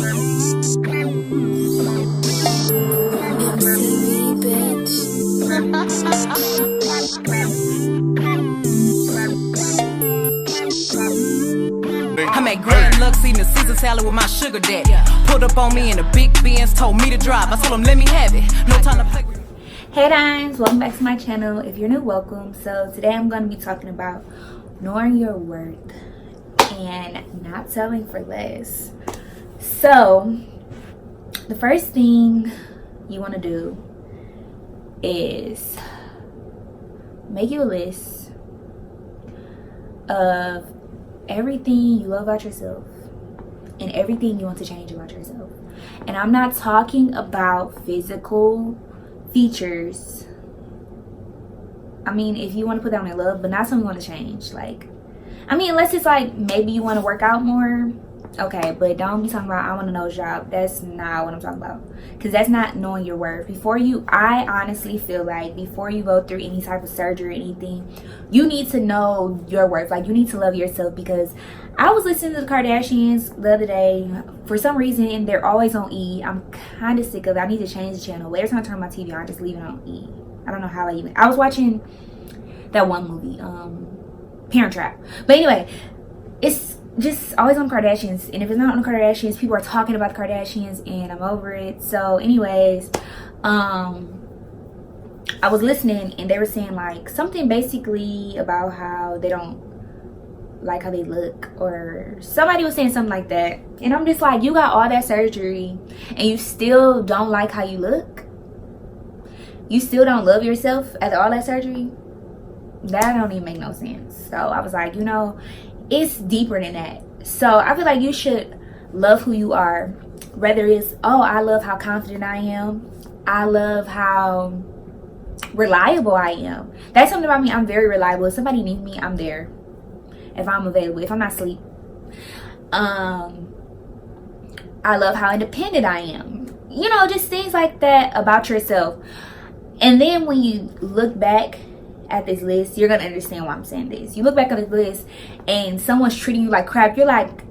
I'm at Grand Lux eating a Caesar salad with my sugar daddy. Pulled up on me in the big Benz, told me to drive. I told him let me have it. No time to play with. Hey guys, welcome back to my channel. If you're new, welcome. So today I'm going to be talking about knowing your worth and not settling for less. So the first thing you want to do is make you a list of everything you love about yourself and everything you want to change about yourself. And I'm not talking about physical features. I mean, if you want to put down in love, but not something you want to change. Like, I mean, unless it's like maybe you want to work out more, okay, but don't be talking about I want a nose job. That's not what I'm talking about, because that's not knowing your worth. I honestly feel like before you go through any type of surgery or anything, you need to know your worth. Like, you need to love yourself, because I was listening to the Kardashians the other day. For some reason, they're always on E. I'm kind of sick of it. I need to change the channel. Every time I turn my TV on, I just leave it on E. I don't know how I was watching that one movie, Parent Trap. But anyway, it's just always on Kardashians. And if it's not on the Kardashians, people are talking about the Kardashians, and I'm over it. So anyways, I was listening, and they were saying like something basically about how they don't like how they look, or somebody was saying something like that. And I'm just like, you got all that surgery and you still don't like how you look? You still don't love yourself after all that surgery? That don't even make no sense. So I was like, you know, it's deeper than that. So I feel like you should love who you are, whether it's, oh, I love how confident I am, I love how reliable I am. That's something about me. I'm very reliable. If somebody needs me, I'm there. If I'm available, if I'm not asleep. I love how independent I am. You know, just things like that about yourself. And then when you look back at this list, you're gonna understand why I'm saying this. You look back at this list and someone's treating you like crap, you're like,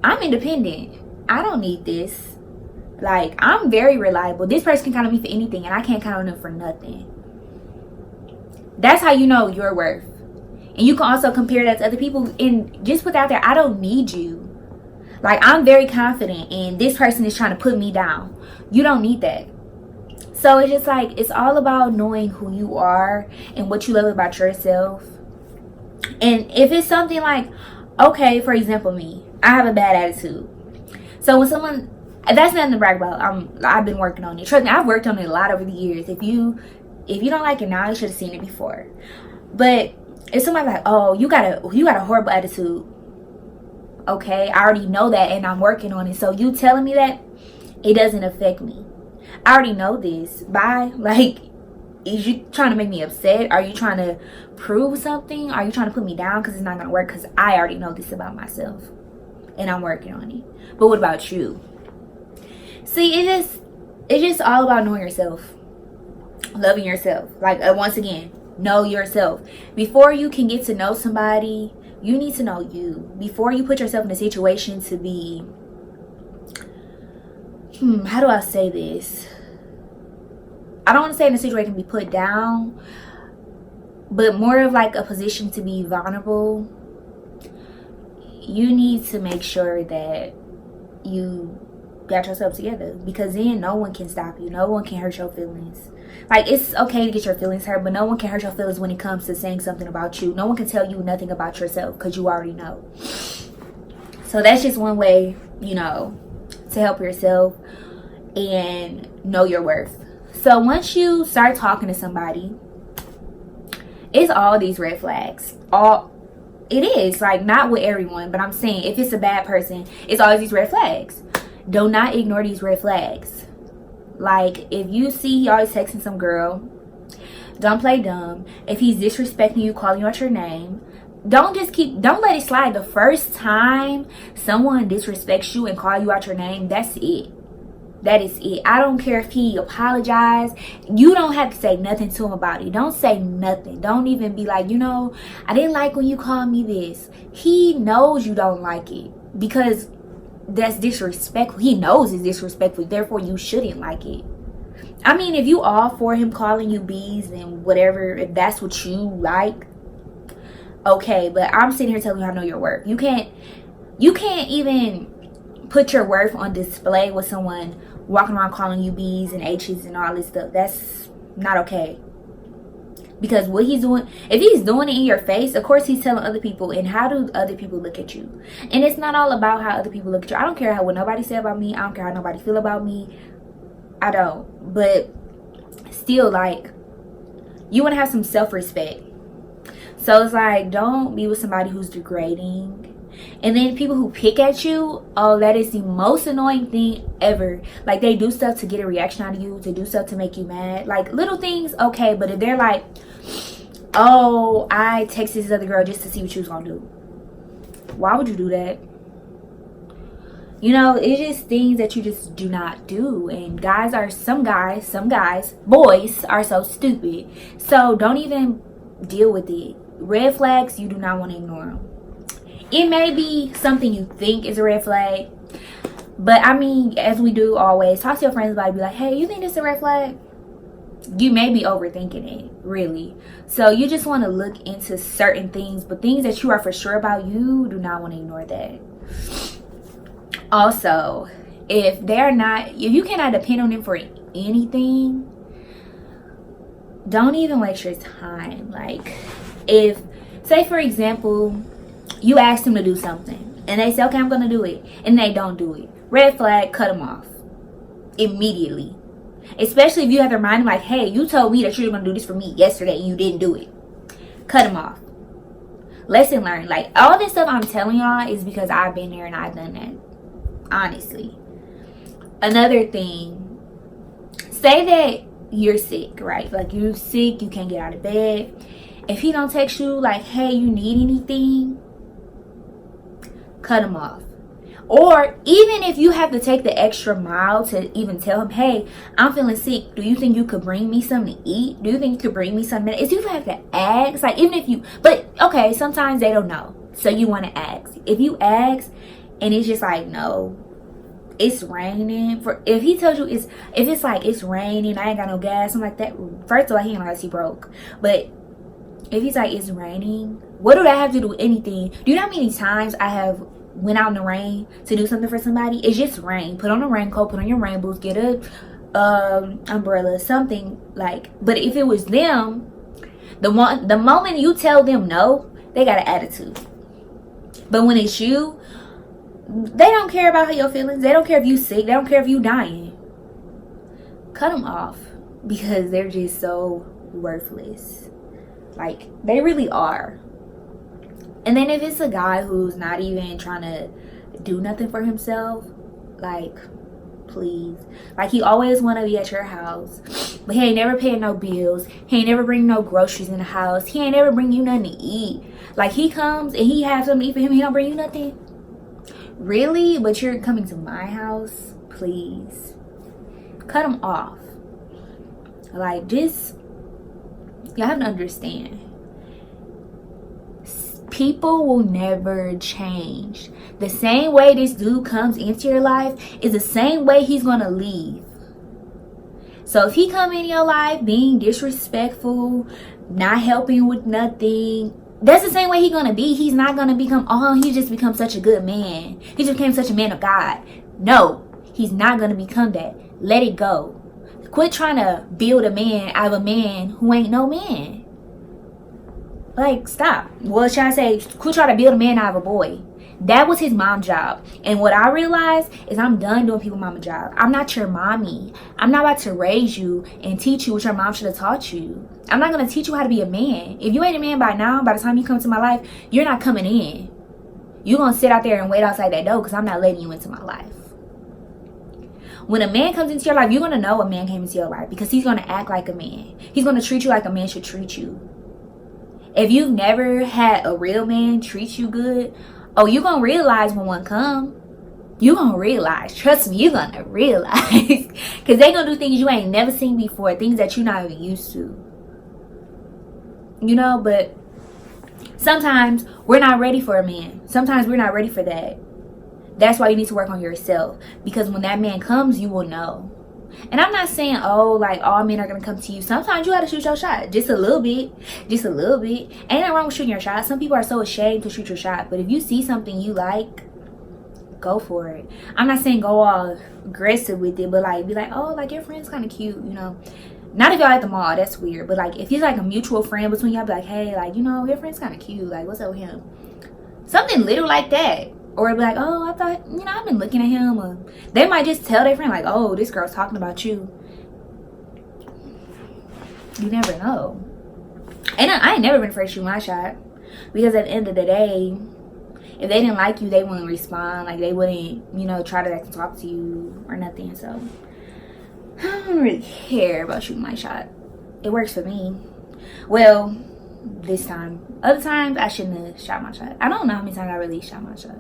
I'm independent, I don't need this. Like, I'm very reliable. This person can count on me for anything, and I can't count on them for nothing. That's how you know your worth. And you can also compare that to other people and just put out there, I don't need you. Like, I'm very confident and this person is trying to put me down. You don't need that. So it's just like, it's all about knowing who you are and what you love about yourself. And if it's something like, okay, for example, me, I have a bad attitude. So when someone, that's nothing to brag about. I've been working on it. Trust me, I've worked on it a lot over the years. If you don't like it now, you should have seen it before. But if somebody's like, oh, you got a horrible attitude. Okay, I already know that and I'm working on it. So you telling me that, it doesn't affect me. I already know this. Bye. Like, is you trying to make me upset? Are you trying to prove something? Are you trying to put me down because it's not going to work? Because I already know this about myself and I'm working on it. But what about you? See, it's just all about knowing yourself. Loving yourself. Like, once again, know yourself. Before you can get to know somebody, you need to know you. Before you put yourself in a situation to be, how do I say this? I don't want to say in a situation to be put down, but more of like a position to be vulnerable. You need to make sure that you got yourself together, because then no one can stop you. No one can hurt your feelings. Like, it's okay to get your feelings hurt, but no one can hurt your feelings when it comes to saying something about you. No one can tell you nothing about yourself, because you already know. So that's just one way, you know, to help yourself and know your worth. So once you start talking to somebody, it's all these red flags. It is, like, not with everyone, but I'm saying if it's a bad person, it's always these red flags. Do not ignore these red flags. Like, if you see he always texting some girl, don't play dumb. If he's disrespecting you, calling you out your name, don't let it slide. The first time someone disrespects you and call you out your name, that's it. That is it. I don't care if he apologized. You don't have to say nothing to him about it. Don't say nothing. Don't even be like, you know, I didn't like when you called me this. He knows you don't like it, because that's disrespectful. He knows it's disrespectful, therefore you shouldn't like it. I mean, if you all for him calling you bees and whatever, if that's what you like, okay. But I'm sitting here telling you I know your worth. You can't even put your worth on display with someone walking around calling you B's and H's and all this stuff. That's not okay. Because what he's doing, if he's doing it in your face, of course he's telling other people. And how do other people look at you? And it's not all about how other people look at you. I don't care what nobody say about me. I don't care how nobody feel about me. I don't. But still, like, you want to have some self-respect. So it's like, don't be with somebody who's degrading. And then people who pick at you, oh, that is the most annoying thing ever. Like, they do stuff to get a reaction out of you, to do stuff to make you mad. Like, little things, okay. But if they're like, oh, I texted this other girl just to see what she was gonna do. Why would you do that? You know, it's just things that you just do not do. And some guys, boys are so stupid. So don't even deal with it. Red flags, you do not want to ignore them. It may be something you think is a red flag, but I mean, as we do always, talk to your friends about it. Be like, hey, you think this is a red flag? You may be overthinking it, really. So you just want to look into certain things, but things that you are for sure about, you do not want to ignore that. Also, if you cannot depend on them for anything, don't even waste your time. Like, if, say for example, you ask them to do something and they say, okay, I'm gonna do it, and they don't do it, red flag, cut them off immediately. Especially if you have to remind them, like, hey, you told me that you were gonna do this for me yesterday and you didn't do it. Cut them off. Lesson learned. Like, all this stuff I'm telling y'all is because I've been there and I've done that, honestly. Another thing, say that you're sick, right? Like, you're sick, you can't get out of bed. If he don't text you like, hey, you need anything, cut him off. Or even if you have to take the extra mile to even tell him, hey, I'm feeling sick, do you think you could bring me something to eat? Do you think you could bring me something? If you have to ask, like, even if you, but okay, sometimes they don't know, so you want to ask. If you ask and it's just like, no, it's raining, if he tells you if it's like, it's raining, I ain't got no gas, something like that, first of all, he ain't realize he broke. But if he's like, it's raining, what do that have to do with anything? Do you know how many times I have went out in the rain to do something for somebody? It's just rain. Put on a raincoat, put on your rain boots, get a umbrella, something like. But if it was them, the moment you tell them no, they got an attitude. But when it's you, they don't care about your feelings. They don't care if you sick. They don't care if you dying. Cut them off, because they're just so worthless. Like, they really are. And then if it's a guy who's not even trying to do nothing for himself, like, please. Like, he always want to be at your house, but he ain't never paying no bills. He ain't never bring no groceries in the house. He ain't never bring you nothing to eat. Like, he comes and he has something to eat for him, he don't bring you nothing. Really? But you're coming to my house? Please. Cut him off. Like, just, y'all have to understand. People will never change. The same way this dude comes into your life is the same way he's gonna leave. So if he come in your life being disrespectful, not helping with nothing, that's the same way he's gonna be. He's not gonna become, oh, he just become such a good man, he just became such a man of God. No, he's not gonna become that. Let it go. Quit trying to build a man out of a man who ain't no man. Like, stop. Well, should I say, quit trying to build a man out of a boy. That was his mom's job. And what I realized is I'm done doing people's mama job. I'm not your mommy. I'm not about to raise you and teach you what your mom should have taught you. I'm not going to teach you how to be a man. If you ain't a man by now, by the time you come to my life, you're not coming in. You're going to sit out there and wait outside that door, because I'm not letting you into my life. When a man comes into your life, you're going to know a man came into your life, because he's going to act like a man. He's going to treat you like a man should treat you. If you've never had a real man treat you good, oh, you're going to realize when one come. You're going to realize. Trust me, you're going to realize. Because they're going to do things you ain't never seen before. Things that you're not even used to. You know, but sometimes we're not ready for a man. Sometimes we're not ready for that. That's why you need to work on yourself, because when that man comes, you will know. And I'm not saying, oh, like all men are gonna come to you. Sometimes you gotta shoot your shot, just a little bit. Ain't nothing wrong with shooting your shot. Some people are so ashamed to shoot your shot, but if you see something you like, go for it. I'm not saying go all aggressive with it, but like be like, oh, like your friend's kind of cute, you know. Not if y'all at the mall, that's weird. But like if he's like a mutual friend between y'all, be like, hey, like, you know, your friend's kind of cute, like what's up with him? Something little like that. Or be like, oh, I thought, you know, I've been looking at him. Or they might just tell their friend like, oh, this girl's talking about you. You never know. And I ain't never been afraid to shoot my shot, because at the end of the day, if they didn't like you, they wouldn't respond. Like they wouldn't, you know, try to talk to you or nothing. So I don't really care about shooting my shot. It works for me. Well, this time. Other times I shouldn't have shot my shot. I don't know how many times I really shot my shot.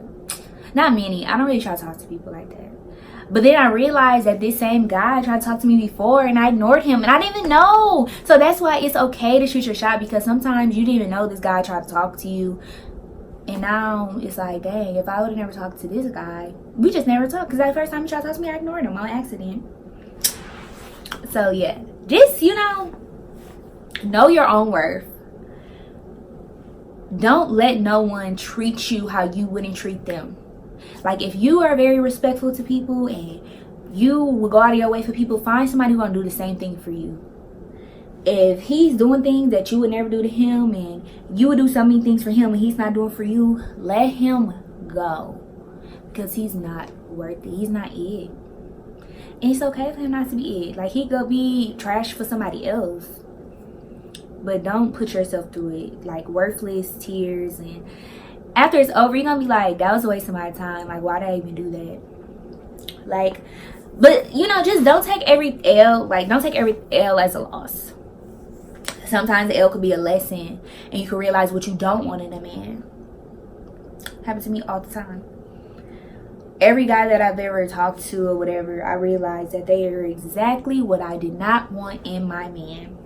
Not many. I don't really try to talk to people like that. But then I realized that this same guy tried to talk to me before, and I ignored him, and I didn't even know. So that's why it's okay to shoot your shot, because sometimes you didn't even know this guy tried to talk to you. And now it's like, dang, if I would have never talked to this guy, we just never talked. Because that first time he tried to talk to me, I ignored him on accident. So yeah, just, you know your own worth. Don't let no one treat you how you wouldn't treat them. Like if you are very respectful to people and you will go out of your way for people, find somebody who's gonna do the same thing for you. If he's doing things that you would never do to him, and you would do so many things for him and he's not doing for you, let him go, because he's not worth it. He's not it. And it's okay for him not to be it. Like he could be trash for somebody else, but don't put yourself through it, like worthless tears. And after it's over, you're gonna be like, that was a waste of my time. Like, why did I even do that? Like, but you know, just don't take every L. Like, don't take every L as a loss. Sometimes the L could be a lesson, and you can realize what you don't want in a man. Happens to me all the time. Every guy that I've ever talked to or whatever, I realized that they are exactly what I did not want in my man,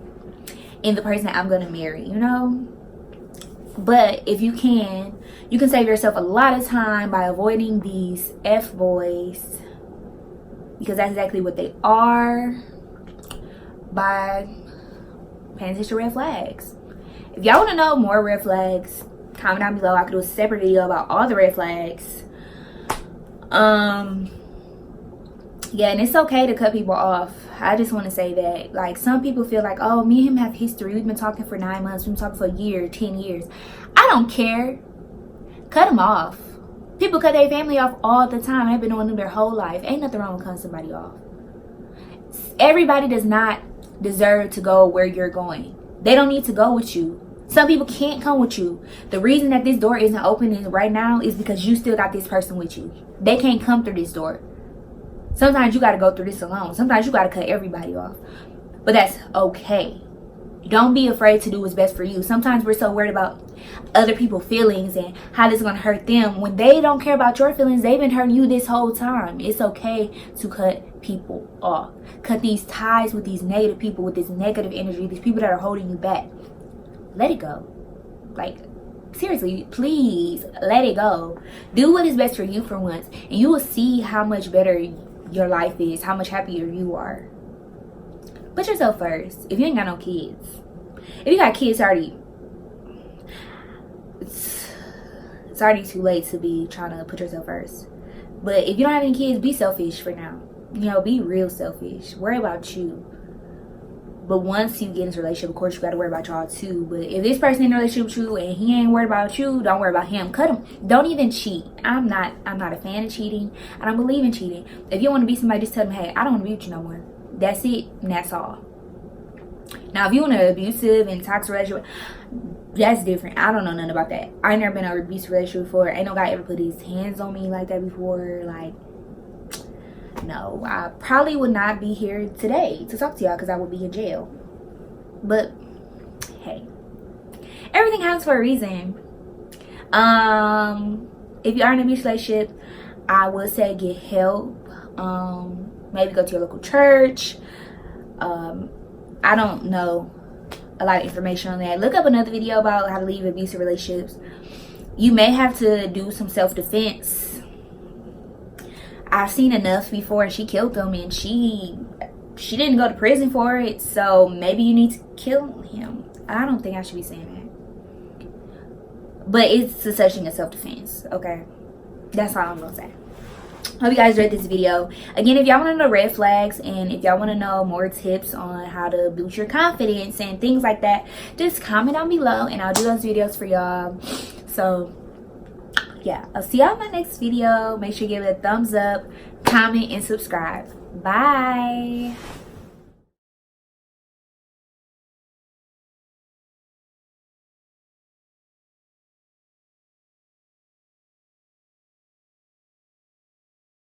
in the person that I'm gonna marry, you know. But if you can save yourself a lot of time by avoiding these F-boys, because that's exactly what they are, by paying attention to red flags. If y'all want to know more red flags, comment down below. I could do a separate video about all the red flags. Yeah, and it's okay to cut people off. I just want to say that, like, some people feel like, oh, me and him have history. We've been talking for 9 months. We've been talking for a year, 10 years. I don't care. Cut them off. People cut their family off all the time. They've been doing them their whole life. Ain't nothing wrong with cutting somebody off. Everybody does not deserve to go where you're going. They don't need to go with you. Some people can't come with you. The reason that this door isn't opening right now is because you still got this person with you. They can't come through this door. Sometimes you got to go through this alone. Sometimes you got to cut everybody off. But that's okay. Don't be afraid to do what's best for you. Sometimes we're so worried about other people's feelings and how this is going to hurt them. When they don't care about your feelings, they've been hurting you this whole time. It's okay to cut people off. Cut these ties with these negative people, with this negative energy, these people that are holding you back. Let it go. Like, seriously, please let it go. Do what is best for you for once, and you will see how much better your life is, how much happier you are. Put yourself first. If you ain't got no kids, if you got kids already, it's already too late to be trying to put yourself first. But if you don't have any kids, be selfish for now. You know, be real selfish. Worry about you. But once you get into a relationship, of course, you got to worry about y'all too. But if this person in a relationship with you and he ain't worried about you, don't worry about him. Cut him. Don't even cheat. I'm not a fan of cheating. I don't believe in cheating. If you want to be somebody, just tell them, hey, I don't want to be with you no more. That's it, and that's all. Now, if you want an abusive and toxic relationship, that's different. I don't know nothing about that. I ain't never been in an abusive relationship before. Ain't no guy ever put his hands on me like that before. Like, no, I probably would not be here today to talk to y'all because I would be in jail. But hey, everything happens for a reason. If you are in a abusive relationship, I would say get help. Maybe go to your local church. I don't know a lot of information on that. Look up another video about how to leave abusive relationships. You may have to do some self-defense. I've seen enough before, and she killed them, and she didn't go to prison for it, so maybe you need to kill him. I don't think I should be saying that, but it's a such thing as self-defense. Okay, that's all I'm gonna say. Hope you guys read this video. Again, if y'all want to know red flags, and if y'all want to know more tips on how to boost your confidence and things like that, just comment down below and I'll do those videos for y'all. So yeah, I'll see y'all in my next video. Make sure you give it a thumbs up, comment, and subscribe. Bye.